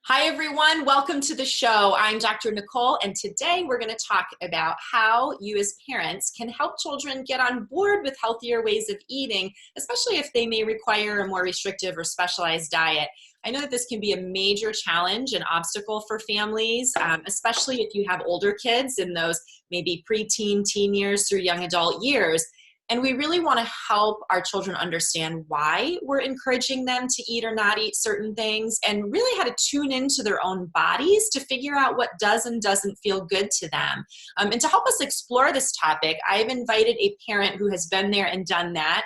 Hi, everyone. Welcome to the show. I'm Dr. Nicole, and today we're going to talk about how you as parents can help children get on board with healthier ways of eating, especially if they may require a more restrictive or specialized diet. I know that this can be a major challenge and obstacle for families, especially if you have older kids in those maybe preteen, teen years through young adult years. And we really want to help our children understand why we're encouraging them to eat or not eat certain things, and really how to tune into their own bodies to figure out what does and doesn't feel good to them. And to help us explore this topic, I've invited a parent who has been there and done that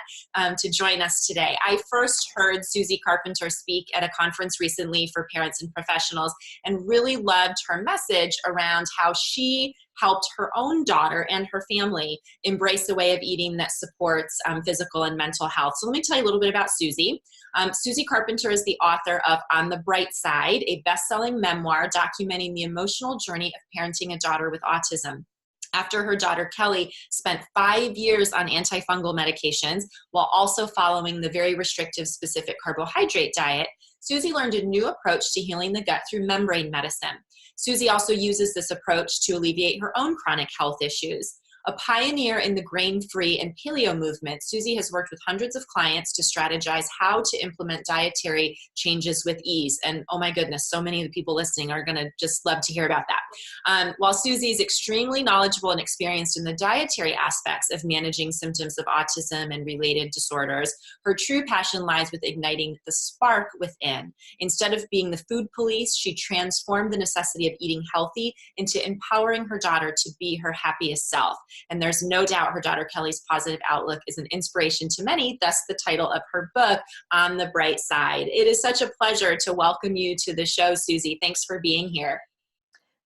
to join us today. I first heard Suzie Carpenter speak at a conference recently for parents and professionals and really loved her message around how she helped her own daughter and her family embrace a way of eating that supports physical and mental health. So let me tell you a little bit about Suzie. Suzie Carpenter is the author of On the Bright Side, a best-selling memoir documenting the emotional journey of parenting a daughter with autism. After her daughter Kelly spent 5 years on antifungal medications while also following the very restrictive Specific Carbohydrate Diet, Suzie learned a new approach to healing the gut through membrane medicine. Suzie also uses this approach to alleviate her own chronic health issues. A pioneer in the grain-free and paleo movement, Suzie has worked with hundreds of clients to strategize how to implement dietary changes with ease. And oh my goodness, so many of the people listening are going to just love to hear about that. While Suzie is extremely knowledgeable and experienced in the dietary aspects of managing symptoms of autism and related disorders, her true passion lies with igniting the spark within. Instead of being the food police, she transformed the necessity of eating healthy into empowering her daughter to be her happiest self. And there's no doubt her daughter Kelly's positive outlook is an inspiration to many, thus the title of her book, On the Bright Side. It is such a pleasure to welcome you to the show, Suzie. Thanks for being here.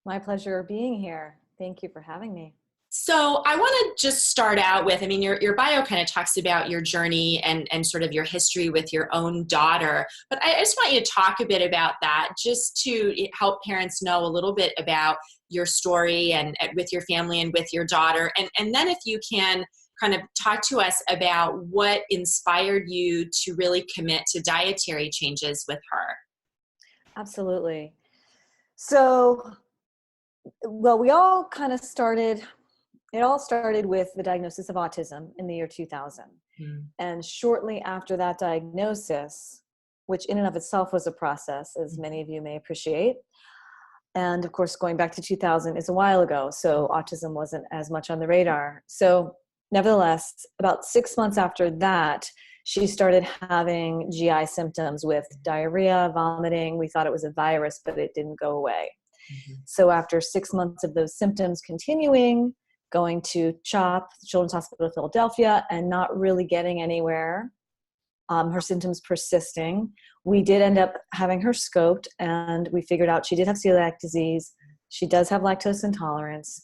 My pleasure being here. Thank you for having me. So I want to just start out with, your bio kind of talks about your journey and sort of your history with your own daughter, but I just want you to talk a bit about that just to help parents know a little bit about your story and with your family and with your daughter. And then if you can kind of talk to us about what inspired you to really commit to dietary changes with her. Absolutely. So, well, we all kind of started, it all started with the diagnosis of autism in the year 2000. And shortly after that diagnosis, which in and of itself was a process, as many of you may appreciate, and of course, going back to 2000 is a while ago, so autism wasn't as much on the radar. So nevertheless, about 6 months after that, she started having GI symptoms with diarrhea, vomiting. We thought it was a virus, but it didn't go away. So after 6 months of those symptoms continuing, going to CHOP, Children's Hospital of Philadelphia, and not really getting anywhere, her symptoms persisting, we did end up having her scoped, and we figured out she did have celiac disease. She does have lactose intolerance.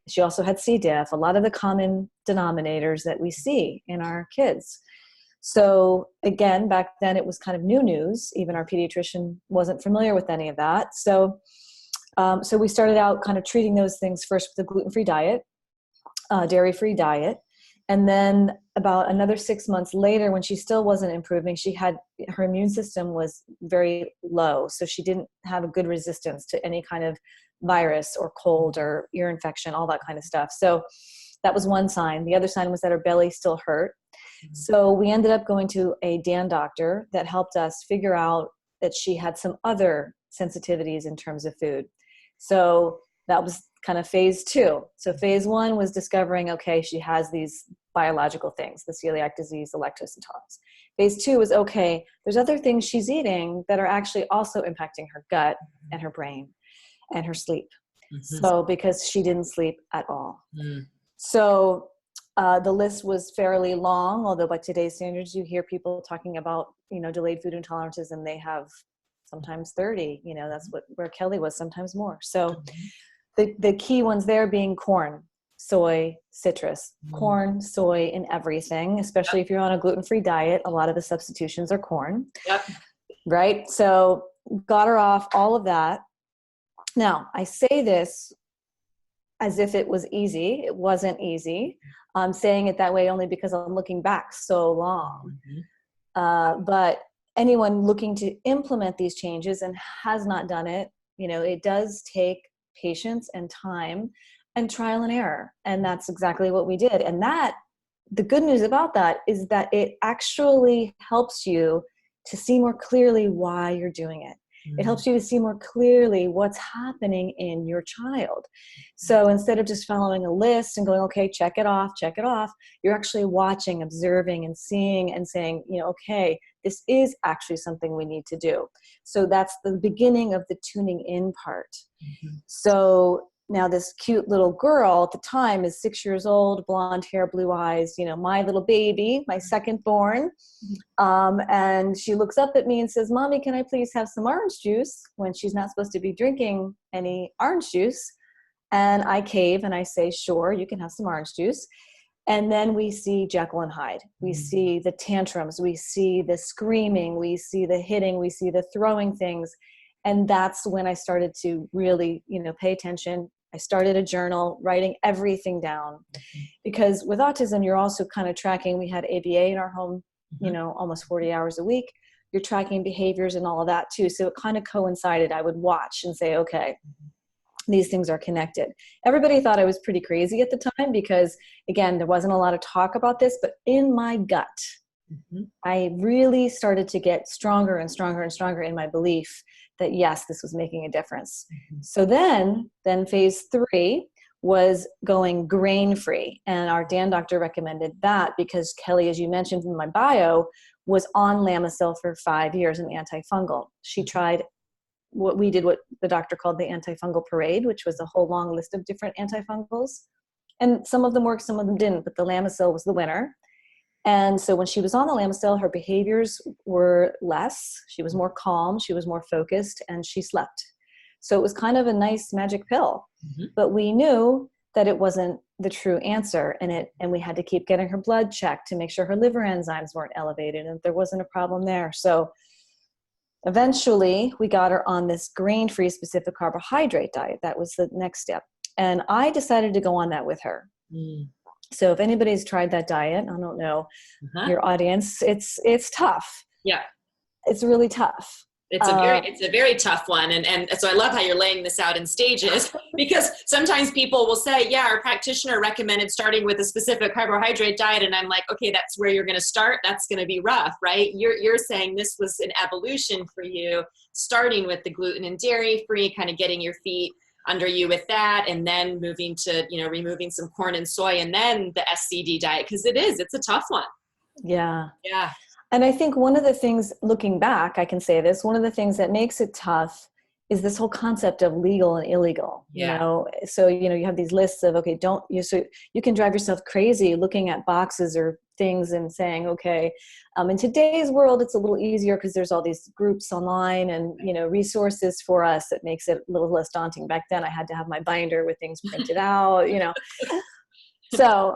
She also had C. diff, a lot of the common denominators that we see in our kids. So again, back then it was kind of new news. Even our pediatrician wasn't familiar with any of that. So we started out kind of treating those things first with a gluten-free diet, dairy-free diet. And then about another 6 months later, when she still wasn't improving, her immune system was very low. So she didn't have a good resistance to any kind of virus or cold or ear infection, all that kind of stuff. So that was one sign. The other sign was that her belly still hurt. So we ended up going to a DAN doctor that helped us figure out that she had some other sensitivities in terms of food. So that was kind of phase 2. So phase 1 was discovering, okay, she has these biological things, the celiac disease, the lactose intolerance. Phase 2 was, okay, there's other things she's eating that are actually also impacting her gut and her brain and her sleep. So because she didn't sleep at all. So the list was fairly long, although by today's standards, you hear people talking about, delayed food intolerances, and they have sometimes 30, that's where Kelly was, sometimes more. So the key ones there being corn, soy, citrus, corn, soy in everything, especially if you're on a gluten-free diet. A lot of the substitutions are corn, right? So got her off all of that. Now, I say this as if it was easy. It wasn't easy. I'm saying it that way only because I'm looking back so long. But anyone looking to implement these changes and has not done it, it does take patience and time and trial and error. And that's exactly what we did. And the good news about that is that it actually helps you to see more clearly why you're doing it. It helps you to see more clearly what's happening in your child. So instead of just following a list and going, okay, check it off, you're actually watching, observing, and seeing and saying, okay, this is actually something we need to do. So that's the beginning of the tuning in part. So now this cute little girl at the time is 6 years old, blonde hair, blue eyes, my little baby, my second born. And she looks up at me and says, "Mommy, can I please have some orange juice?" when she's not supposed to be drinking any orange juice. And I cave and I say, "Sure, you can have some orange juice." And then we see Jekyll and Hyde. We see the tantrums. We see the screaming. We see the hitting. We see the throwing things. And that's when I started to really, pay attention. I started a journal, writing everything down. Because with autism, you're also kind of tracking. We had ABA in our home, almost 40 hours a week. You're tracking behaviors and all of that too. So it kind of coincided. I would watch and say, okay, these things are connected. Everybody thought I was pretty crazy at the time because, again, there wasn't a lot of talk about this, but in my gut, I really started to get stronger and stronger and stronger in my belief that, yes, this was making a difference. So then phase 3 was going grain-free. And our Dan doctor recommended that because Kelly, as you mentioned in my bio, was on Lamisil for 5 years, an antifungal. She tried what the doctor called the antifungal parade, which was a whole long list of different antifungals. And some of them worked, some of them didn't, but the Lamisil was the winner. And so when she was on the Lamisil, her behaviors were less. She was more calm, she was more focused, and she slept. So it was kind of a nice magic pill. But we knew that it wasn't the true answer, and we had to keep getting her blood checked to make sure her liver enzymes weren't elevated and there wasn't a problem there. So eventually we got her on this grain-free specific carbohydrate diet. That was the next step. And I decided to go on that with her. So if anybody's tried that diet, I don't know your audience, it's tough. Yeah. It's really tough. It's a very tough one. And so I love how you're laying this out in stages because sometimes people will say, yeah, our practitioner recommended starting with a specific carbohydrate diet. And I'm like, okay, that's where you're going to start. That's going to be rough, right? You're saying this was an evolution for you, starting with the gluten and dairy free, kind of getting your feet under you with that, and then moving to, removing some corn and soy, and then the SCD diet, because it's a tough one. Yeah. Yeah. And I think one of the things, looking back, I can say this, one of the things that makes it tough is this whole concept of legal and illegal, So, you have these lists of, okay, so you can drive yourself crazy looking at boxes or things and saying, okay, in today's world, it's a little easier because there's all these groups online and, resources for us that makes it a little less daunting. Back then I had to have my binder with things printed out, So,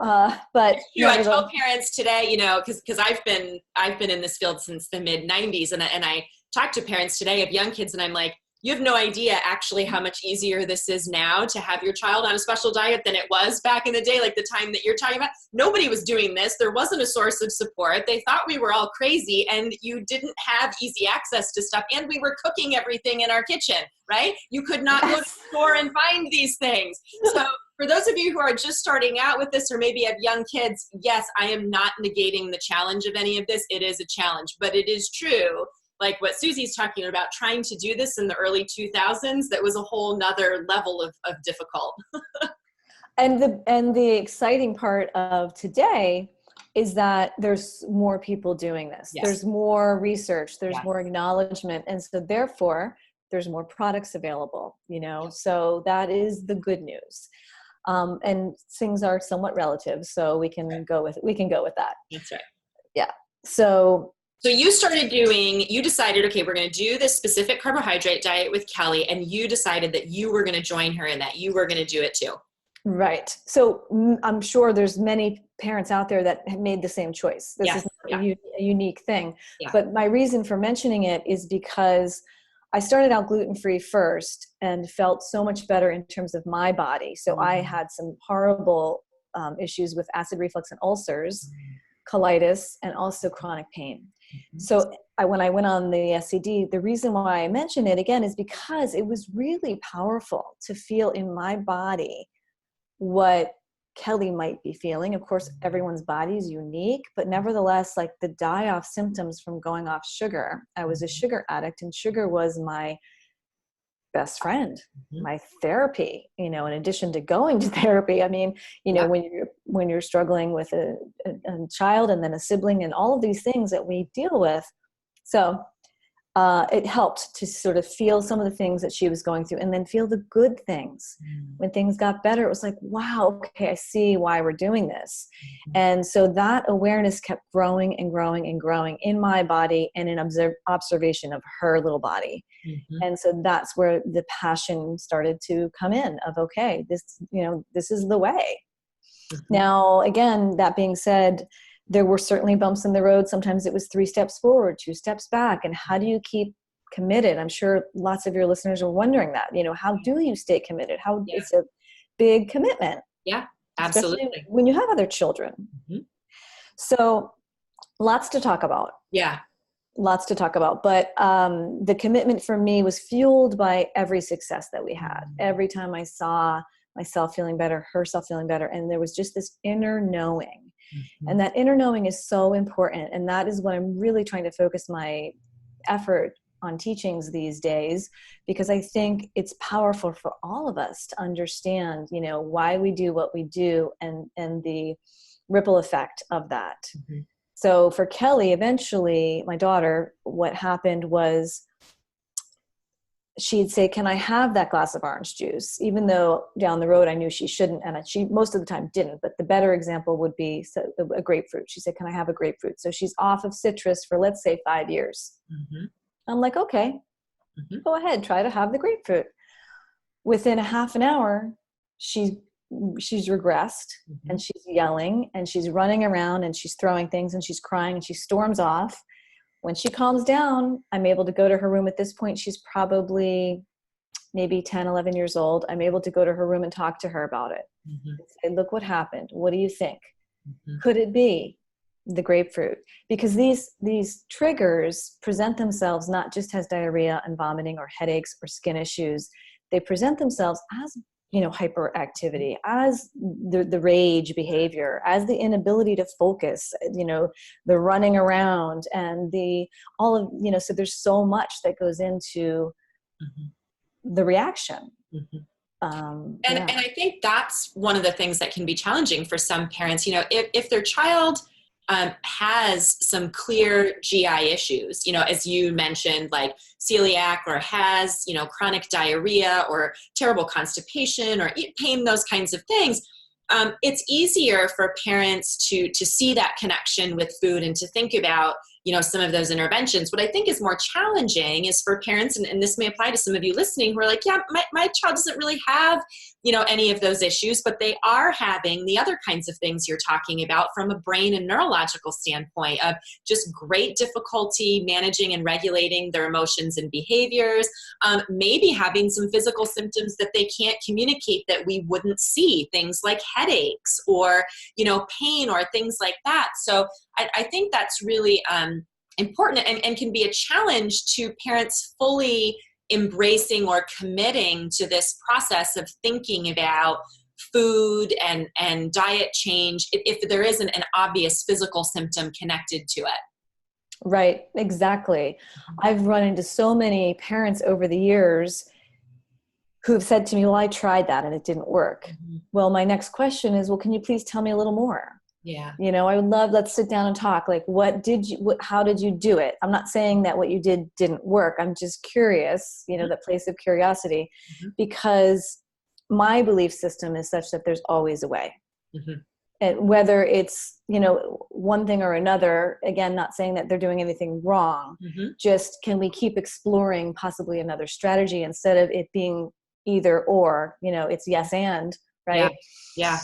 but I tell parents today, because I've been in this field since the mid 90s, and I talk to parents today of young kids, and I'm like, you have no idea actually how much easier this is now to have your child on a special diet than it was back in the day, like the time that you're talking about. Nobody was doing this. There wasn't a source of support. They thought we were all crazy, and you didn't have easy access to stuff. And we were cooking everything in our kitchen, right? You could not go to the store and find these things. So for those of you who are just starting out with this, or maybe have young kids, yes, I am not negating the challenge of any of this. It is a challenge, but it is true. Like what Suzie's talking about, trying to do this in the early 2000s, that was a whole nother level of difficult. And the exciting part of today is that there's more people doing this. Yes. There's more research, there's more acknowledgement. And so therefore there's more products available, so that is the good news. And things are somewhat relative, so we can go with that. That's right. Yeah. So you decided, okay, we're going to do this specific carbohydrate diet with Kelly, and you decided that you were going to join her and that you were going to do it too. Right. So I'm sure there's many parents out there that have made the same choice. This is not a unique thing. Yeah. But my reason for mentioning it is because I started out gluten-free first and felt so much better in terms of my body. So I had some horrible issues with acid reflux and ulcers, colitis, and also chronic pain. So when I went on the SCD, the reason why I mention it again is because it was really powerful to feel in my body what Kelly might be feeling. Of course, everyone's body is unique, but nevertheless, like the die-off symptoms from going off sugar. I was a sugar addict, and sugar was my best friend, my therapy, in addition to going to therapy. I mean, when you're struggling with a child and then a sibling and all of these things that we deal with. So it helped to sort of feel some of the things that she was going through and then feel the good things. When things got better, it was like, wow, okay, I see why we're doing this. And so that awareness kept growing and growing and growing in my body and in observation of her little body. And so that's where the passion started to come in of, okay, this is the way. Now, again, that being said, there were certainly bumps in the road. Sometimes it was 3 steps forward, 2 steps back. And how do you keep committed? I'm sure lots of your listeners are wondering that, how do you stay committed? It's a big commitment. Yeah, absolutely. Especially when you have other children. So lots to talk about. Yeah. Lots to talk about. But the commitment for me was fueled by every success that we had. Every time I saw myself feeling better, herself feeling better. And there was just this inner knowing. And that inner knowing is so important. And that is what I'm really trying to focus my effort on teachings these days, because I think it's powerful for all of us to understand, why we do what we do and the ripple effect of that. So for Kelly, eventually, my daughter, what happened was she'd say, can I have that glass of orange juice? Even though down the road I knew she shouldn't, and she most of the time didn't. But the better example would be a grapefruit. She said, can I have a grapefruit? So she's off of citrus for, let's say, 5 years. I'm like, okay, go ahead, try to have the grapefruit. Within a half an hour, she's regressed and she's yelling and she's running around and she's throwing things and she's crying and she storms off. When she calms down, I'm able to go to her room. At this point, she's probably maybe 10, 11 years old. I'm able to go to her room and talk to her about it. Say, look what happened. What do you think? Could it be the grapefruit? Because these triggers present themselves not just as diarrhea and vomiting or headaches or skin issues. They present themselves as hyperactivity, as the rage behavior, as the inability to focus, the running around and so there's so much that goes into the reaction. And I think that's one of the things that can be challenging for some parents, if their child has some clear GI issues, as you mentioned, like celiac, or has, chronic diarrhea or terrible constipation or pain, those kinds of things. It's easier for parents to see that connection with food and to think about, some of those interventions. What I think is more challenging is for parents, and this may apply to some of you listening, who are like, yeah, my child doesn't really have, any of those issues, but they are having the other kinds of things you're talking about from a brain and neurological standpoint of just great difficulty managing and regulating their emotions and behaviors, maybe having some physical symptoms that they can't communicate that we wouldn't see, things like headaches or, pain or things like that. So I think that's really important and can be a challenge to parents fully embracing or committing to this process of thinking about food and diet change if there isn't an obvious physical symptom connected to it. Right, exactly. I've run into so many parents over the years who have said to me, well, I tried that and it didn't work. Well, my next question is, well, can you please tell me a little more? Yeah. I would love, let's sit down and talk. Like, how did you do it? I'm not saying that what you did didn't work. I'm just curious, that place of curiosity, because my belief system is such that there's always a way. And whether it's, one thing or another, again, not saying that they're doing anything wrong, just can we keep exploring possibly another strategy instead of it being either or, it's yes and, right? Yeah.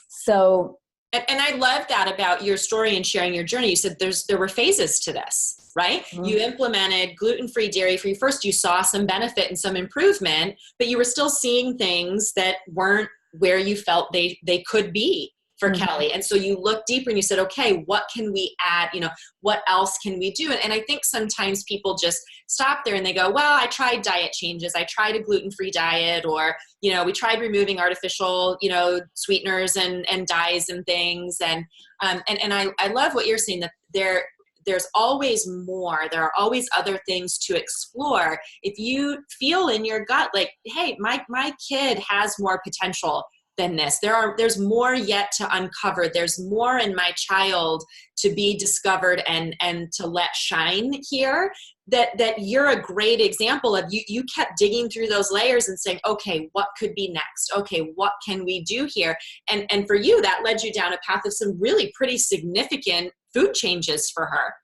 So, and I love that about your story and sharing your journey. You said there were phases to this, right? You implemented gluten-free, dairy-free. First, you saw some benefit and some improvement, but you were still seeing things that weren't where you felt they could be. for Kelly. And so you look deeper and you said, okay, what can we add? You know, what else can we do? And I think sometimes people just stop there and they go, well, I tried diet changes. I tried a gluten-free diet, or, you know, we tried removing artificial, you know, sweeteners and dyes and things. And I love what you're saying, that there's always more. There are always other things to explore. If you feel in your gut, like, hey, my kid has more potential than this. There's more yet to uncover. There's more in my child to be discovered and to let shine here, that you're a great example of. You kept digging through those layers and saying, okay, what could be next? Okay, what can we do here? And for you, that led you down a path of some really pretty significant food changes for her.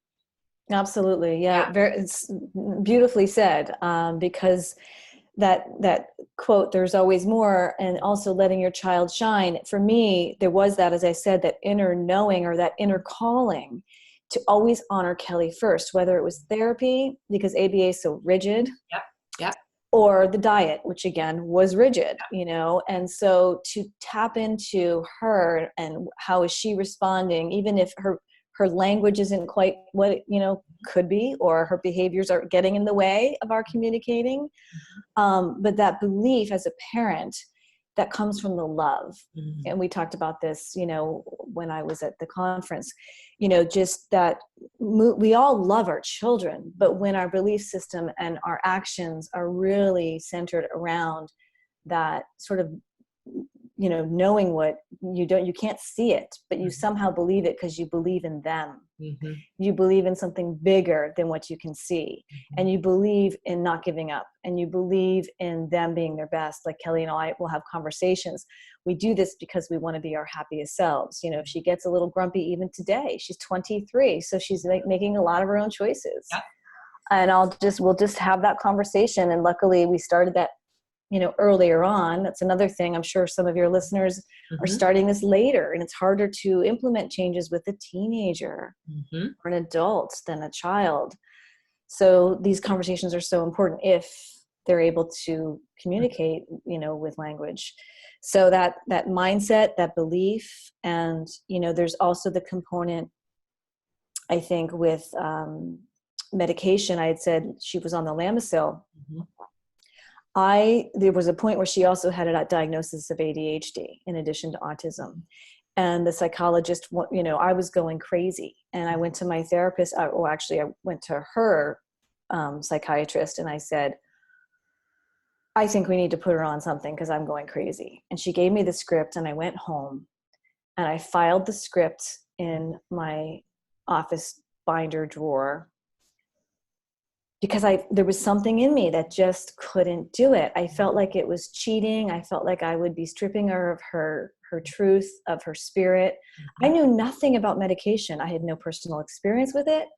Absolutely. Yeah. It's beautifully said, because that quote, there's always more, and also letting your child shine. For me, there was that, as I said, that inner knowing, or that inner calling to always honor Kelly first, whether it was therapy, because ABA is so rigid. Yep. Or the diet, which again was rigid, you know. And so to tap into her and how is she responding, even if her language isn't quite what it, you know, could be, or her behaviors are getting in the way of our communicating. But that belief as a parent that comes from the love. And we talked about this, you know, when I was at the conference, you know, just that we all love our children, but when our belief system and our actions are really centered around that sort of, you know, knowing what you can't see it, but you somehow believe it because you believe in them. You believe in something bigger than what you can see. And you believe in not giving up, and you believe in them being their best. Like Kelly and I will have conversations. We do this because we want to be our happiest selves. You know, if she gets a little grumpy, even today, she's 23. So she's making a lot of her own choices. And we'll just have that conversation. And luckily we started that, you know, earlier on. That's another thing. I'm sure some of your listeners are starting this later, and it's harder to implement changes with a teenager or an adult than a child. So these conversations are so important if they're able to communicate, you know, with language. So that mindset, that belief, and, you know, there's also the component, I think, with medication. I had said she was on the Lamisil. There was a point where she also had a diagnosis of ADHD in addition to autism. And the psychologist, you know, I was going crazy. And I went to my therapist, I went to her psychiatrist, and I said, I think we need to put her on something because I'm going crazy. And she gave me the script, and I went home and I filed the script in my office binder drawer, because there was something in me that just couldn't do it. I felt like it was cheating. I felt like I would be stripping her of her truth, of her spirit. I knew nothing about medication. I had no personal experience with it.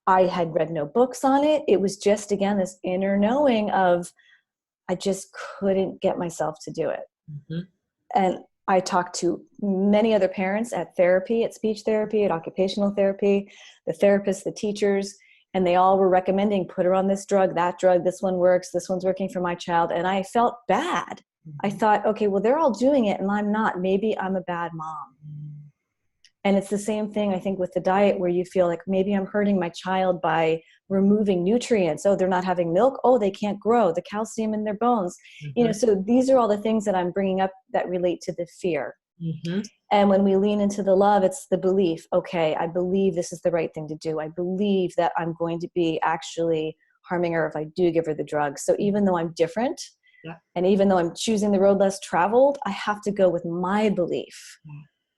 I had read no books on it. It was just, again, this inner knowing of, I just couldn't get myself to do it. And I talked to many other parents at therapy, at speech therapy, at occupational therapy, the therapists, the teachers, and they all were recommending, put her on this drug, that drug, this one works, this one's working for my child. And I felt bad. I thought, okay, well, they're all doing it and I'm not. Maybe I'm a bad mom. And it's the same thing, I think, with the diet, where you feel like maybe I'm hurting my child by removing nutrients. Oh, they're not having milk. Oh, they can't grow. The calcium in their bones. You know, so these are all the things that I'm bringing up that relate to the fear. And when we lean into the love, it's the belief. Okay, I believe this is the right thing to do. I believe that I'm going to be actually harming her if I do give her the drug. So even though I'm different, and even though I'm choosing the road less traveled, I have to go with my belief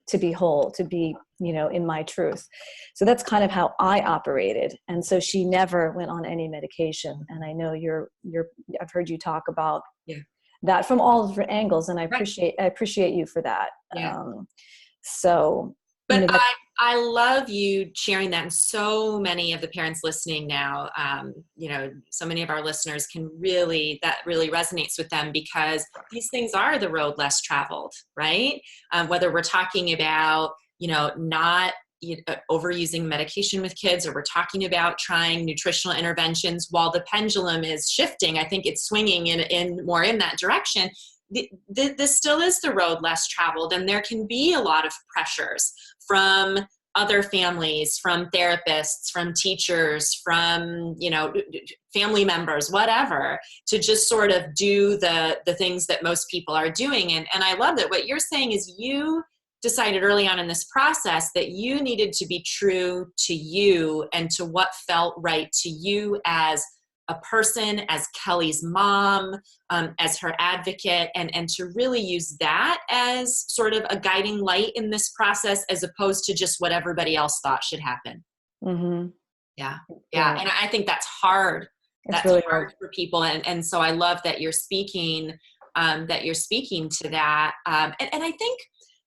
to be whole, to be, you know, in my truth. So that's kind of how I operated. And so she never went on any medication. And I know I've heard you talk about that from all different angles, and I appreciate you for that. But you know, I love you sharing that, and so many of the parents listening now, you know, so many of our listeners that really resonates with them, because these things are the road less traveled, right? Whether we're talking about, you know, not overusing medication with kids, or we're talking about trying nutritional interventions while the pendulum is shifting. I think it's swinging in more in that direction. this still is the road less traveled, and there can be a lot of pressures from other families, from therapists, from teachers, from, family members, whatever, to just sort of do the things that most people are doing. And I love that what you're saying is you decided early on in this process that you needed to be true to you and to what felt right to you as a person, as Kelly's mom, as her advocate, and to really use that as sort of a guiding light in this process, as opposed to just what everybody else thought should happen. Mm-hmm. Yeah. And I think that's hard. That's really hard for people. And so I love that you're speaking to that. And I think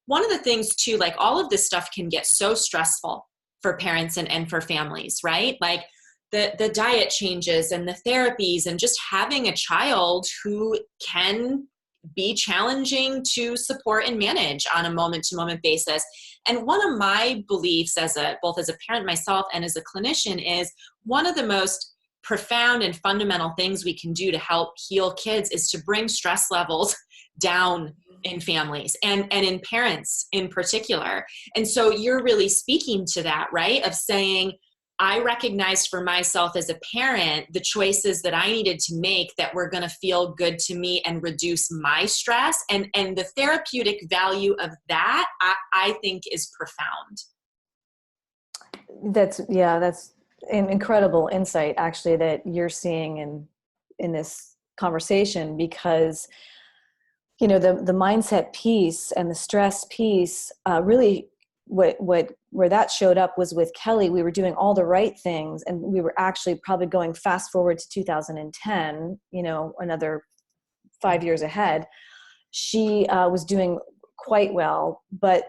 one of the things too, like all of this stuff can get so stressful for parents and for families, right? Like the diet changes and the therapies and just having a child who can be challenging to support and manage on a moment-to-moment basis. And one of my beliefs both as a parent myself and as a clinician is one of the most profound and fundamental things we can do to help heal kids is to bring stress levels down in families and in parents in particular. And so you're really speaking to that, right? Of saying, I recognized for myself as a parent the choices that I needed to make that were going to feel good to me and reduce my stress. And the therapeutic value of that, I think, is profound. That's an incredible insight, actually, that you're seeing in this conversation, because the mindset piece and the stress piece really where that showed up was with Kelly. We were doing all the right things, and we were actually probably going fast forward to 2010, another 5 years ahead. She was doing quite well, but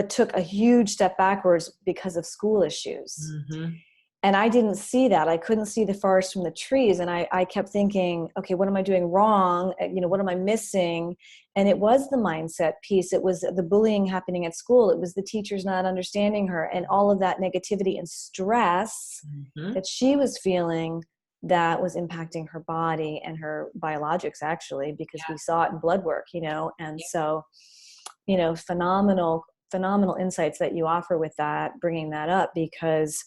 took a huge step backwards because of school issues. Mm-hmm. And I didn't see that. I couldn't see the forest from the trees. And I kept thinking, okay, what am I doing wrong? What am I missing? And it was the mindset piece. It was the bullying happening at school. It was the teachers not understanding her, and all of that negativity and stress that she was feeling that was impacting her body and her biologics, actually, because we saw it in blood work, and so, phenomenal insights that you offer with that, bringing that up, because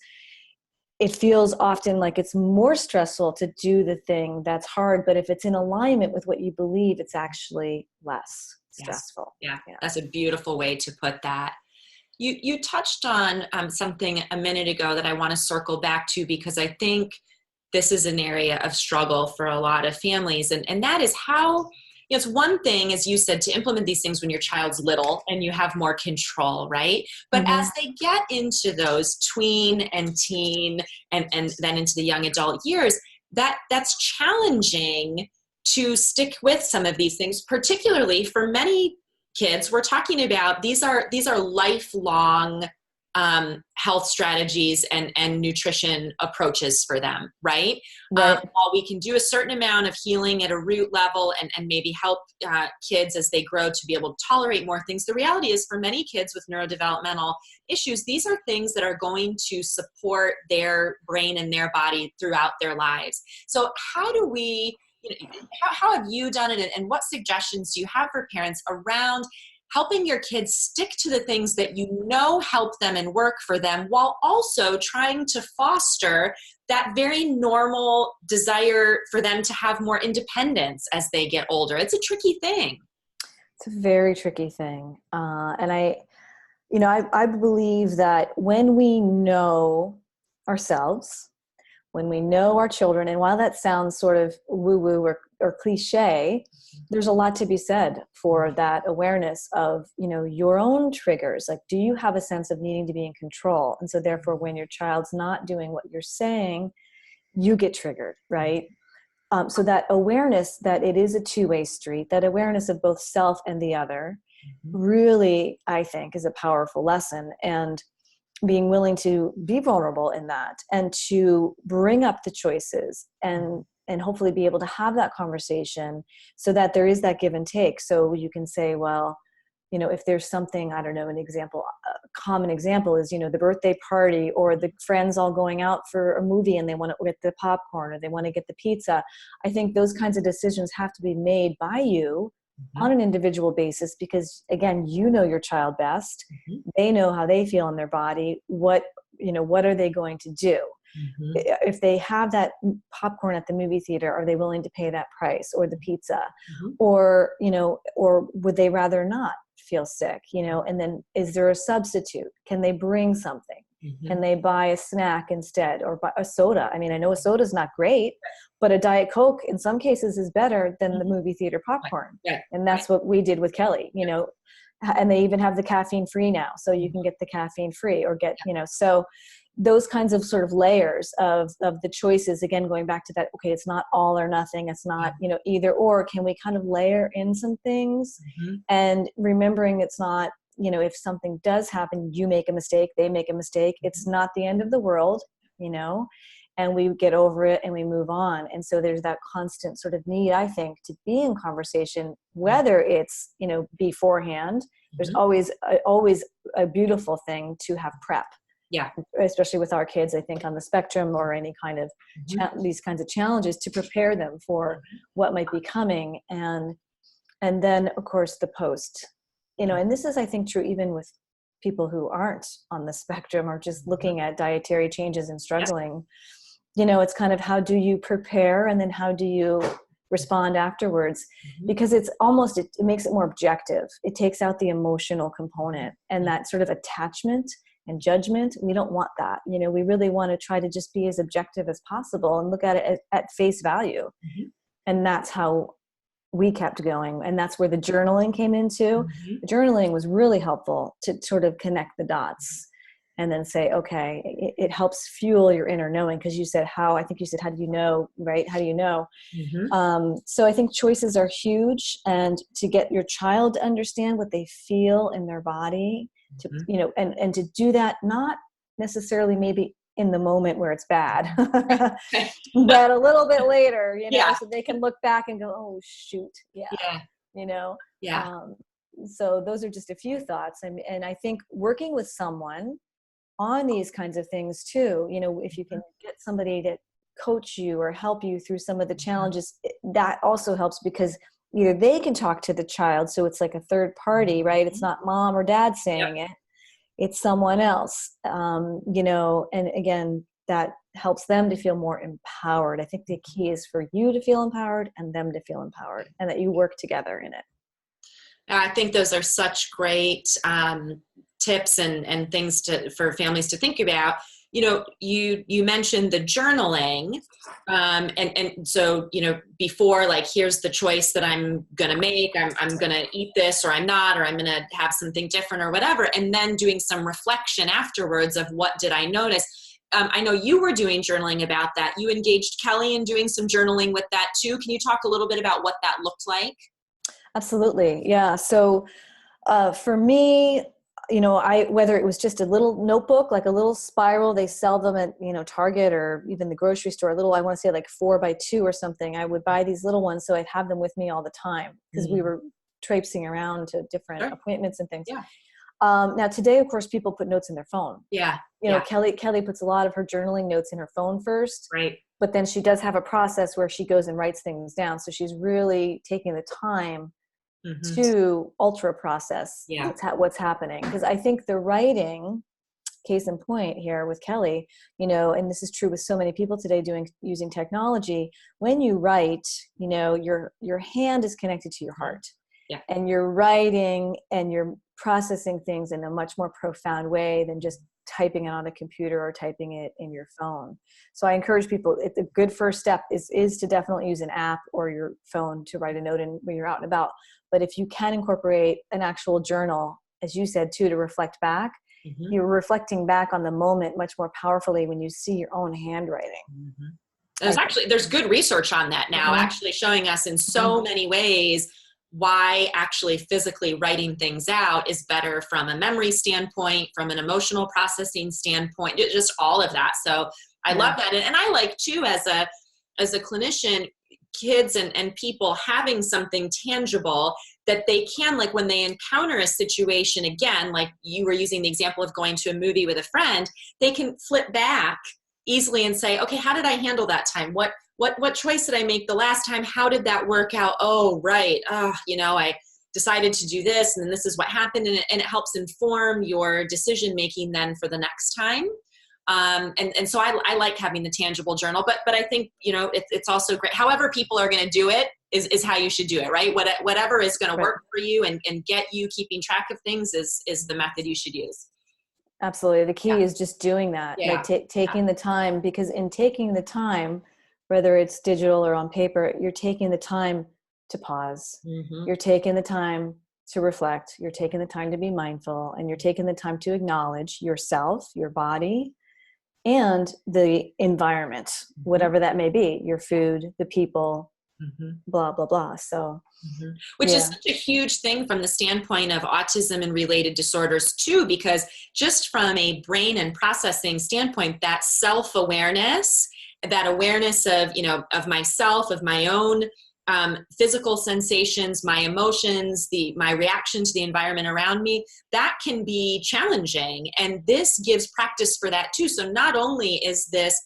it feels often like it's more stressful to do the thing that's hard, but if it's in alignment with what you believe, it's actually less stressful. Yeah. That's a beautiful way to put that. You touched on something a minute ago that I want to circle back to, because I think this is an area of struggle for a lot of families, and that is how, it's one thing, as you said, to implement these things when your child's little and you have more control, right? But as they get into those tween and teen and then into the young adult years, that's challenging to stick with some of these things, particularly for many kids. We're talking about these are lifelong health strategies and nutrition approaches for them, right? While we can do a certain amount of healing at a root level and maybe help kids as they grow to be able to tolerate more things, the reality is for many kids with neurodevelopmental issues, these are things that are going to support their brain and their body throughout their lives. So how do we, how have you done it, and what suggestions do you have for parents around helping your kids stick to the things that help them and work for them, while also trying to foster that very normal desire for them to have more independence as they get older? It's a tricky thing. It's a very tricky thing. And I believe that when we know ourselves, when we know our children, and while that sounds sort of woo-woo or cliche, there's a lot to be said for that awareness of, your own triggers. Like, do you have a sense of needing to be in control? And so therefore, when your child's not doing what you're saying, you get triggered, right? So that awareness that it is a two-way street, that awareness of both self and the other, really, I think, is a powerful lesson. And being willing to be vulnerable in that, and to bring up the choices, and hopefully be able to have that conversation so that there is that give and take. So you can say, well, if there's something, I don't know, an example, a common example is, the birthday party, or the friends all going out for a movie and they want to get the popcorn or they want to get the pizza. I think those kinds of decisions have to be made by you on an individual basis, because again, you know your child best. They know how they feel in their body. What are they going to do? If they have that popcorn at the movie theater, are they willing to pay that price, or the pizza, or would they rather not feel sick, and then is there a substitute? Can they bring something? Can they buy a snack instead, or buy a soda? I mean, I know a soda is not great, but a Diet Coke in some cases is better than the movie theater popcorn. And that's what we did with Kelly, and they even have the caffeine free now. So you can get the caffeine free, or get, so those kinds of sort of layers of the choices, again, going back to that, okay, it's not all or nothing. It's not, either or. Can we kind of layer in some things and remembering it's not, if something does happen, you make a mistake, they make a mistake. It's not the end of the world, and we get over it and we move on. And so there's that constant sort of need, I think, to be in conversation, whether it's, beforehand. There's always a beautiful thing to have prep. Yeah, especially with our kids, I think, on the spectrum, or any kind of these kinds of challenges, to prepare them for what might be coming. And then, of course, the post, and this is, I think, true even with people who aren't on the spectrum, or just looking at dietary changes and struggling. It's kind of, how do you prepare, and then how do you respond afterwards? Because it's almost, it makes it more objective. It takes out the emotional component and that sort of attachment and judgment. We don't want that. We really want to try to just be as objective as possible and look at it at face value. And that's how we kept going. And that's where the journaling came into. The journaling was really helpful to sort of connect the dots and then say, okay, it helps fuel your inner knowing. Because you said how do you know, right? How do you know? So I think choices are huge, and to get your child to understand what they feel in their body, to, and to do that, not necessarily maybe in the moment where it's bad, but a little bit later, so they can look back and go, oh shoot. So those are just a few thoughts. And I think working with someone on these kinds of things too, if you can get somebody to coach you or help you through some of the challenges, that also helps, because either they can talk to the child, so it's like a third party, right? It's not mom or dad saying it, it's someone else, and again, that helps them to feel more empowered. I think the key is for you to feel empowered and them to feel empowered, and that you work together in it. I think those are such great tips and things for families to think about. You mentioned the journaling, and so, before, like, here's the choice that I'm going to make. I'm going to eat this, or I'm not, or I'm going to have something different, or whatever. And then doing some reflection afterwards of, what did I notice? I know you were doing journaling about that. You engaged Kelly in doing some journaling with that too. Can you talk a little bit about what that looked like? Absolutely. Yeah. So for me, whether it was just a little notebook, like a little spiral, they sell them at, Target or even the grocery store, I want to say like 4x2 or something. I would buy these little ones, so I'd have them with me all the time, because we were traipsing around to different appointments and things. Now today, of course, people put notes in their phone. Kelly puts a lot of her journaling notes in her phone first. Right. But then she does have a process where she goes and writes things down. So she's really taking the time to ultra process what's happening. Because I think the writing, case in point here with Kelly, and this is true with so many people today using technology, when you write, your hand is connected to your heart. And you're writing and you're processing things in a much more profound way than just typing it on a computer or typing it in your phone. So I encourage people, a good first step is to definitely use an app or your phone to write a note when you're out and about. But if you can incorporate an actual journal, as you said too, to reflect back, you're reflecting back on the moment much more powerfully when you see your own handwriting. There's good research on that now, actually showing us in so many ways why actually physically writing things out is better from a memory standpoint, from an emotional processing standpoint, just all of that. So I love that. And I like too, as a clinician, kids and people having something tangible that they can, like when they encounter a situation, again, like you were using the example of going to a movie with a friend, they can flip back easily and say, okay, how did I handle that time? What what choice did I make the last time? How did that work out? Oh, right. I decided to do this, and then this is what happened. And it helps inform your decision-making then for the next time. And so I like having the tangible journal, but I think, it's also great. However people are going to do it is how you should do it, right? Whatever is going to work for you and get you keeping track of things is the method you should use. Absolutely. The key is just doing that, like taking the time, because in taking the time, whether it's digital or on paper, you're taking the time to pause. Mm-hmm. You're taking the time to reflect. You're taking the time to be mindful, and you're taking the time to acknowledge yourself, your body, and the environment, whatever that may be, your food, the people, blah, blah, blah. So, which is such a huge thing from the standpoint of autism and related disorders too, because just from a brain and processing standpoint, that self-awareness, that awareness of, of myself, of my own physical sensations, my emotions, my reaction to the environment around me, that can be challenging. And this gives practice for that too. So not only is this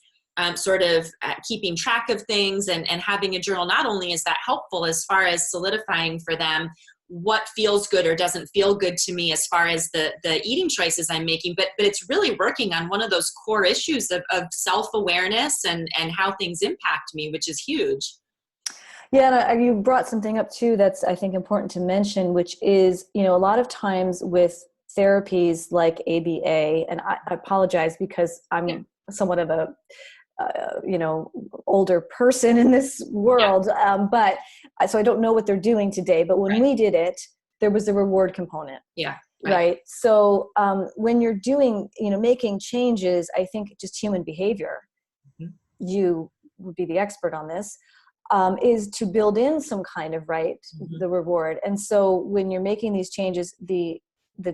sort of keeping track of things and having a journal, not only is that helpful as far as solidifying for them what feels good or doesn't feel good to me as far as the eating choices I'm making, but it's really working on one of those core issues of self-awareness and how things impact me, which is huge. Yeah, and you brought something up too that's, I think, important to mention, which is, a lot of times with therapies like ABA, and I apologize because I'm somewhat of a, older person in this world, but so I don't know what they're doing today. But when we did it, there was a reward component. Yeah. Right. So when you're doing, making changes, I think just human behavior, you would be the expert on this. Is to build in some kind of the reward. And so when you're making these changes, the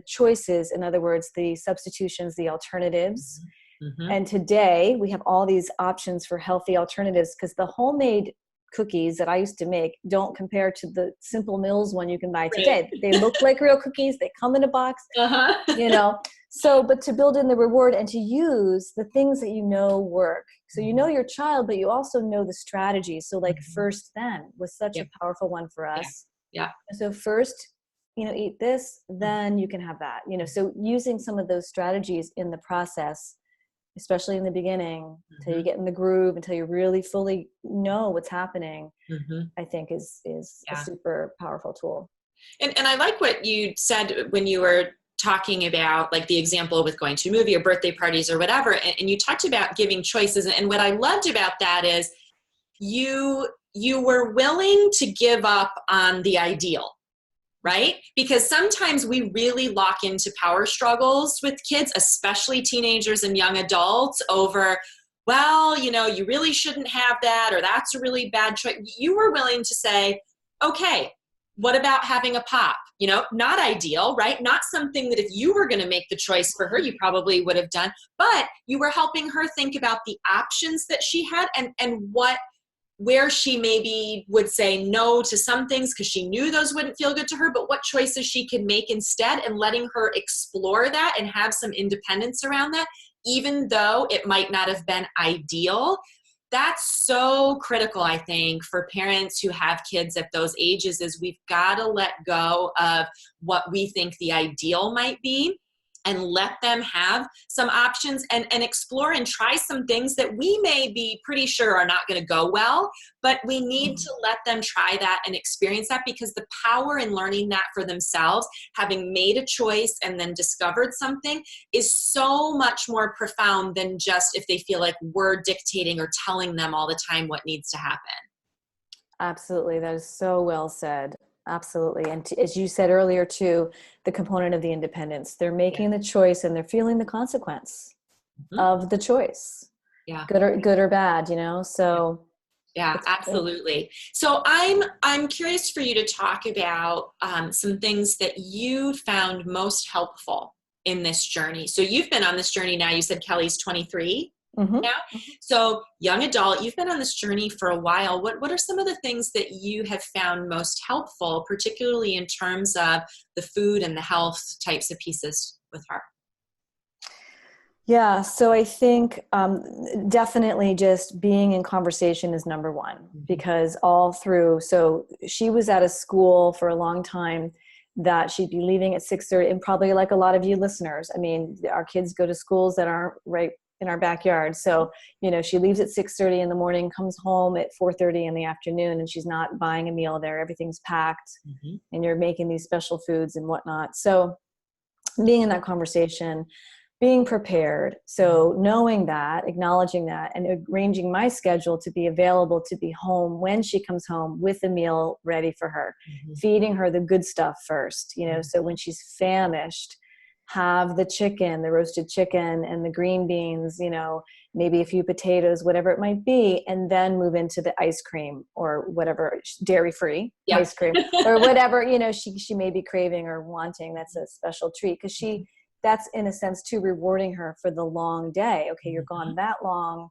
choices, in other words, the substitutions, the alternatives. And today we have all these options for healthy alternatives, because the homemade cookies that I used to make don't compare to the Simple Mills one you can buy today. They look like real cookies. They come in a box, So, but to build in the reward and to use the things that work. So your child, but you also know the strategy. So like first then was such a powerful one for us. Yeah. So first, eat this, then you can have that. So using some of those strategies in the process, especially in the beginning, until you get in the groove, until you really fully know what's happening, I think is a super powerful tool. And I like what you said when you were talking about like the example with going to a movie or birthday parties or whatever. And you talked about giving choices. And what I loved about that is you were willing to give up on the ideal, right? Because sometimes we really lock into power struggles with kids, especially teenagers and young adults, over, well, you really shouldn't have that, or that's a really bad choice. You were willing to say, okay, what about having a pop? Not ideal, right? Not something that if you were going to make the choice for her, you probably would have done, but you were helping her think about the options that she had and where she maybe would say no to some things because she knew those wouldn't feel good to her, but what choices she could make instead, and letting her explore that and have some independence around that, even though it might not have been ideal. That's so critical, I think, for parents who have kids at those ages, is we've got to let go of what we think the ideal might be and let them have some options and explore and try some things that we may be pretty sure are not going to go well, but we need to let them try that and experience that, because the power in learning that for themselves, having made a choice and then discovered something, is so much more profound than just if they feel like we're dictating or telling them all the time what needs to happen. Absolutely. That is so well said. Absolutely. And as you said earlier too, the component of the independence, they're making the choice and they're feeling the consequence of the choice. Yeah. Good or bad, so. Yeah, absolutely. So I'm curious for you to talk about some things that you found most helpful in this journey. So you've been on this journey now. You said Kelly's 23 now. So young adult, you've been on this journey for a while. What are some of the things that you have found most helpful, particularly in terms of the food and the health types of pieces with her? Yeah, so I think definitely just being in conversation is number one, because all through, so she was at a school for a long time that she'd be leaving at 6:30, and probably like a lot of you listeners, I mean, our kids go to schools that aren't right in our backyard. So, she leaves at 6:30 in the morning, comes home at 4:30 in the afternoon, and she's not buying a meal there. Everything's packed, and you're making these special foods and whatnot. So being in that conversation, being prepared. So knowing that, acknowledging that, and arranging my schedule to be available to be home when she comes home with a meal ready for her, feeding her the good stuff first, so when she's famished, have the chicken, the roasted chicken and the green beans, maybe a few potatoes, whatever it might be, and then move into the ice cream or whatever, dairy-free ice cream or whatever, she may be craving or wanting. That's a special treat, because that's in a sense too rewarding her for the long day. Okay, you're gone that long.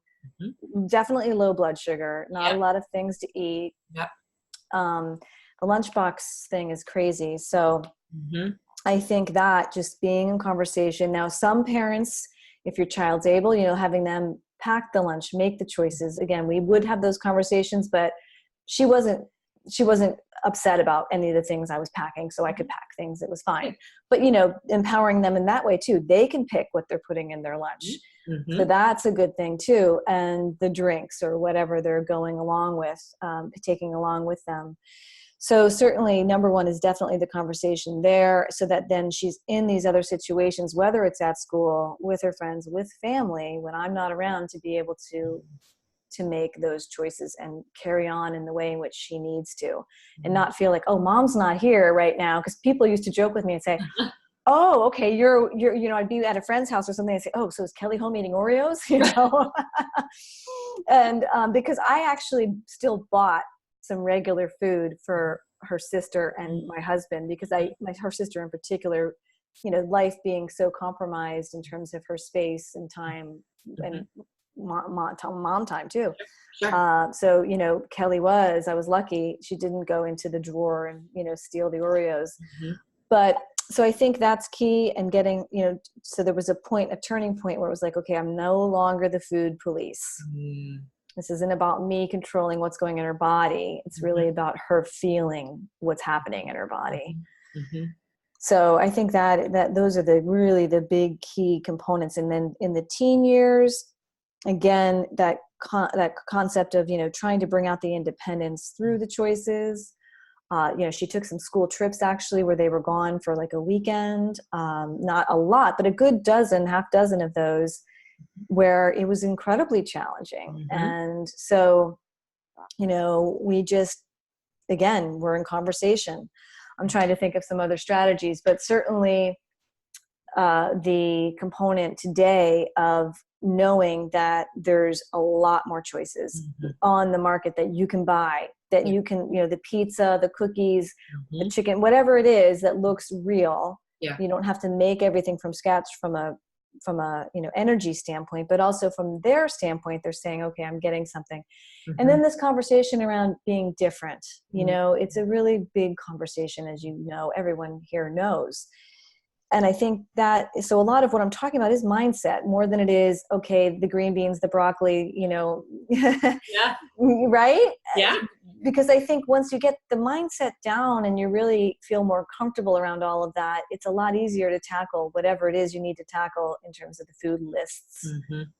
Definitely low blood sugar, not a lot of things to eat. The lunchbox thing is crazy. So I think that just being in conversation. Now, some parents, if your child's able, having them pack the lunch, make the choices. Again, we would have those conversations, but she wasn't upset about any of the things I was packing, so I could pack things. It was fine. But, empowering them in that way too. They can pick what they're putting in their lunch. So that's a good thing too. And the drinks or whatever they're going along with, taking along with them. So certainly number one is definitely the conversation there, so that then she's in these other situations, whether it's at school, with her friends, with family, when I'm not around, to be able to make those choices and carry on in the way in which she needs to, and not feel like, oh, mom's not here right now. Because people used to joke with me and say, oh, okay, you're, I'd be at a friend's house or something and say, oh, so is Kelly home eating Oreos? And because I actually still bought some regular food for her sister and my husband, because her sister in particular, life being so compromised in terms of her space and time and mom time too. So, Kelly I was lucky she didn't go into the drawer and, steal the Oreos. But so I think that's key, and getting, so there was a turning point where it was like, okay, I'm no longer the food police. This isn't about me controlling what's going in her body. It's really about her feeling what's happening in her body. So I think that those are really the big key components. And then in the teen years, again, that concept of, trying to bring out the independence through the choices. She took some school trips actually where they were gone for like a weekend, not a lot, but a good half dozen of those, where it was incredibly challenging. And so, we just, again, we're in conversation. I'm trying to think of some other strategies, but certainly the component today of knowing that there's a lot more choices on the market that you can buy, that you can, the pizza, the cookies, the chicken, whatever it is that looks real. You don't have to make everything from scratch from a energy standpoint, but also from their standpoint, they're saying, okay, I'm getting something. And then this conversation around being different, it's a really big conversation, as everyone here knows. And I think so a lot of what I'm talking about is mindset more than it is, okay, the green beans, the broccoli, right? Yeah. Because I think once you get the mindset down and you really feel more comfortable around all of that, it's a lot easier to tackle whatever it is you need to tackle in terms of the food lists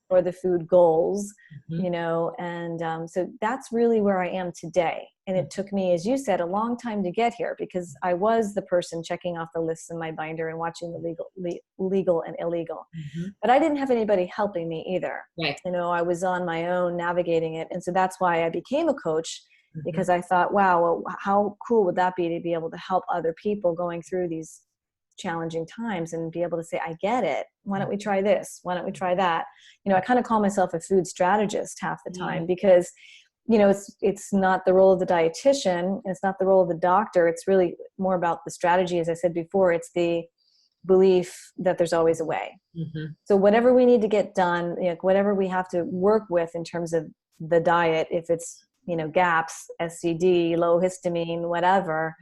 or the food goals, and so that's really where I am today. And it took me, as you said, a long time to get here, because I was the person checking off the lists in my binder and watching the legal and illegal. But I didn't have anybody helping me either. Right. I was on my own navigating it. And so that's why I became a coach, because I thought, wow, well, how cool would that be to be able to help other people going through these challenging times and be able to say, I get it. Why don't we try this? Why don't we try that? I kind of call myself a food strategist half the time, because it's not the role of the dietitian, it's not the role of the doctor. It's really more about the strategy. As I said before, it's the belief that there's always a way. So whatever we need to get done, whatever we have to work with in terms of the diet, if it's, GAPS, SCD, low histamine, whatever,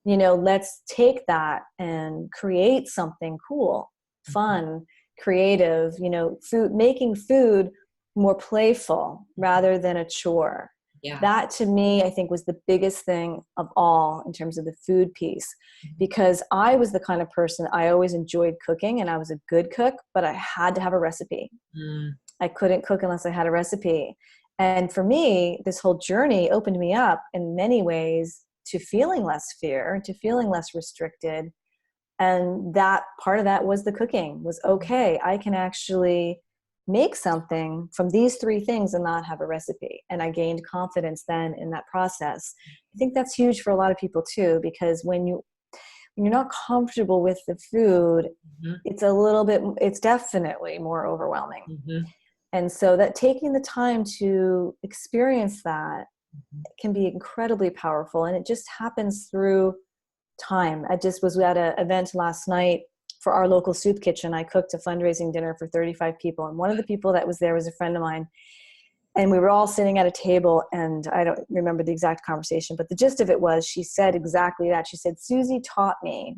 let's take that and create something cool, fun, creative, making food more playful rather than a chore. Yeah. That to me, I think, was the biggest thing of all in terms of the food piece, because I was the kind of person, I always enjoyed cooking and I was a good cook, but I had to have a recipe. I couldn't cook unless I had a recipe. And for me, this whole journey opened me up in many ways to feeling less fear, to feeling less restricted. And that part of that was the cooking, was okay, I can actually make something from these three things and not have a recipe. And I gained confidence then in that process. I think that's huge for a lot of people too, because when you're not comfortable with the food, it's definitely more overwhelming. And so that taking the time to experience that can be incredibly powerful. And it just happens through time. I just was at an event last night for our local soup kitchen. I cooked a fundraising dinner for 35 people. And one of the people that was there was a friend of mine. And we were all sitting at a table, and I don't remember the exact conversation, but the gist of it was, she said exactly that. She said, Suzie taught me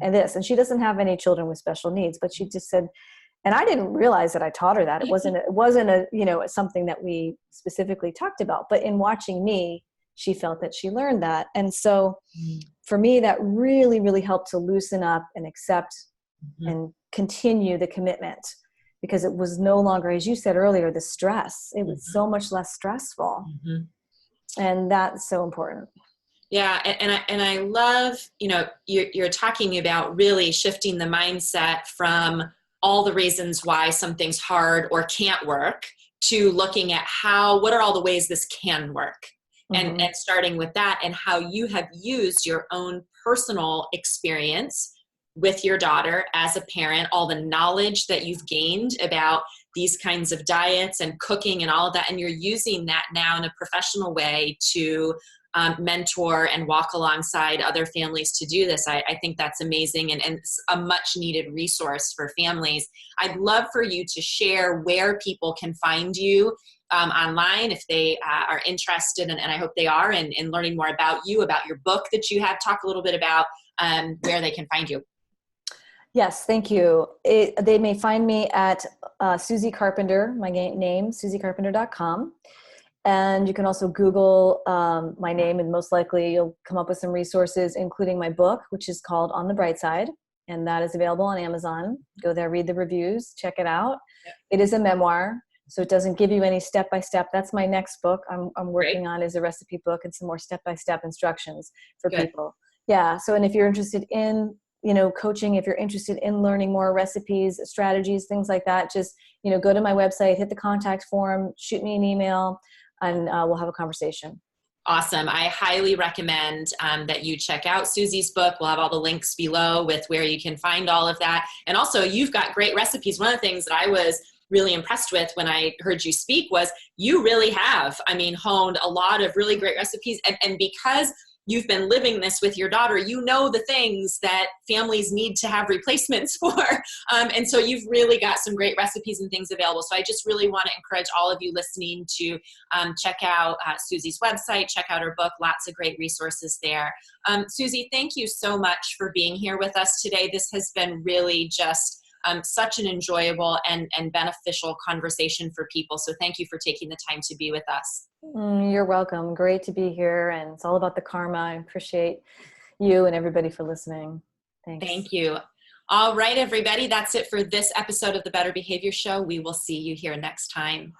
and this, and she doesn't have any children with special needs, but she just said, and I didn't realize that I taught her that. It wasn't something that we specifically talked about, but in watching me, she felt that she learned that. And so for me, that really, really helped to loosen up and accept and continue the commitment, because it was no longer, as you said earlier, the stress. It was so much less stressful. And that's so important. Yeah. And I love, you're talking about really shifting the mindset from all the reasons why something's hard or can't work to looking at what are all the ways this can work. And starting with that, and how you have used your own personal experience with your daughter as a parent, all the knowledge that you've gained about these kinds of diets and cooking and all of that, and you're using that now in a professional way to mentor and walk alongside other families to do this. I think that's amazing, and it's a much needed resource for families. I'd love for you to share where people can find you online if they are interested, and I hope they are, in learning more about you, about your book that you have. Talk a little bit about where they can find you. Yes, thank you. They may find me at Suzie Carpenter, my name, SuzieCarpenter.com. And you can also Google my name, and most likely you'll come up with some resources, including my book, which is called On the Bright Side. And that is available on Amazon. Go there, read the reviews, check it out. Yep. It is a memoir, so it doesn't give you any step-by-step. That's my next book I'm working on, is a recipe book and some more step-by-step instructions for people. Yeah. So, and if you're interested in, coaching, if you're interested in learning more recipes, strategies, things like that, just, go to my website, hit the contact form, shoot me an email, and we'll have a conversation. Awesome. I highly recommend that you check out Suzie's book. We'll have all the links below with where you can find all of that. And also, you've got great recipes. One of the things that I was really impressed with when I heard you speak was you really have, honed a lot of really great recipes. And because you've been living this with your daughter, the things that families need to have replacements for. And so you've really got some great recipes and things available. So I just really want to encourage all of you listening to check out Suzie's website, check out her book, lots of great resources there. Suzie, thank you so much for being here with us today. This has been really just such an enjoyable and beneficial conversation for people. So thank you for taking the time to be with us. You're welcome. Great to be here. And it's all about the karma. I appreciate you and everybody for listening. Thanks. Thank you. All right, everybody. That's it for this episode of the Better Behavior Show. We will see you here next time.